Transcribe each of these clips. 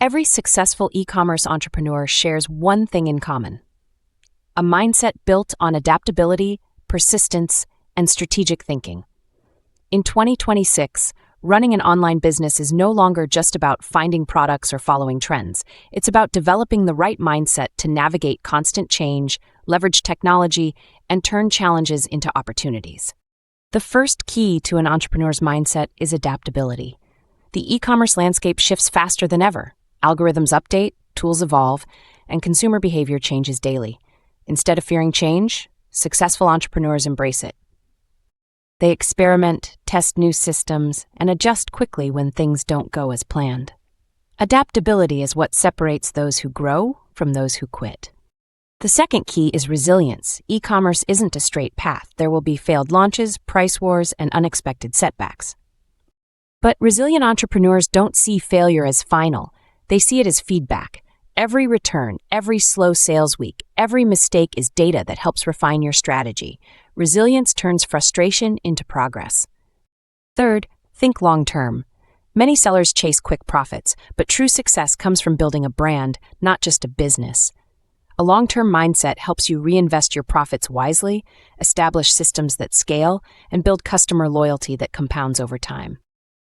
Every successful e-commerce entrepreneur shares one thing in common: a mindset built on adaptability, persistence, and strategic thinking. In 2026, running an online business is no longer just about finding products or following trends. It's about developing the right mindset to navigate constant change, leverage technology, and turn challenges into opportunities. The first key to an entrepreneur's mindset is adaptability. The e-commerce landscape shifts faster than ever. Algorithms update, tools evolve, and consumer behavior changes daily. Instead of fearing change, successful entrepreneurs embrace it. They experiment, test new systems, and adjust quickly when things don't go as planned. Adaptability is what separates those who grow from those who quit. The second key is resilience. E-commerce isn't a straight path. There will be failed launches, price wars, and unexpected setbacks. But resilient entrepreneurs don't see failure as final. They see it as feedback. Every return, every slow sales week, every mistake is data that helps refine your strategy. Resilience turns frustration into progress. Third, think long-term. Many sellers chase quick profits, but true success comes from building a brand, not just a business. A long-term mindset helps you reinvest your profits wisely, establish systems that scale, and build customer loyalty that compounds over time.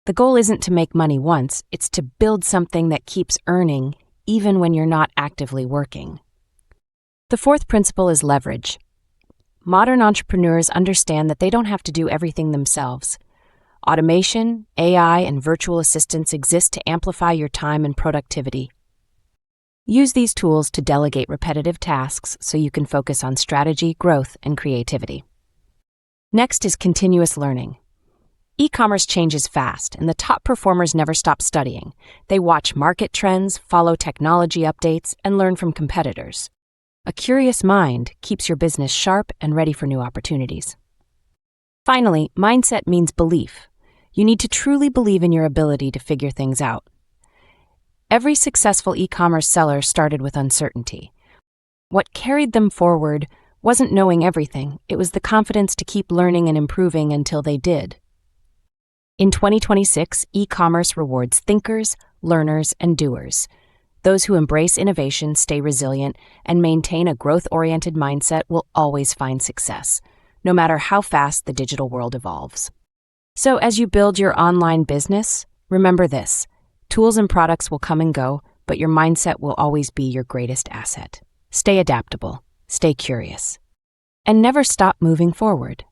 The goal isn't to make money once, it's to build something that keeps earning even when you're not actively working. The fourth principle is leverage. Modern entrepreneurs understand that they don't have to do everything themselves. Automation, AI, and virtual assistants exist to amplify your time and productivity. Use these tools to delegate repetitive tasks so you can focus on strategy, growth, and creativity. Next is continuous learning. E-commerce changes fast, and the top performers never stop studying. They watch market trends, follow technology updates, and learn from competitors. A curious mind keeps your business sharp and ready for new opportunities. Finally, mindset means belief. You need to truly believe in your ability to figure things out. Every successful e-commerce seller started with uncertainty. What carried them forward wasn't knowing everything, it was the confidence to keep learning and improving until they did. In 2026, e-commerce rewards thinkers, learners, and doers. Those who embrace innovation, stay resilient, and maintain a growth-oriented mindset will always find success, no matter how fast the digital world evolves. So as you build your online business, remember this: tools and products will come and go, but your mindset will always be your greatest asset. Stay adaptable, stay curious, and never stop moving forward.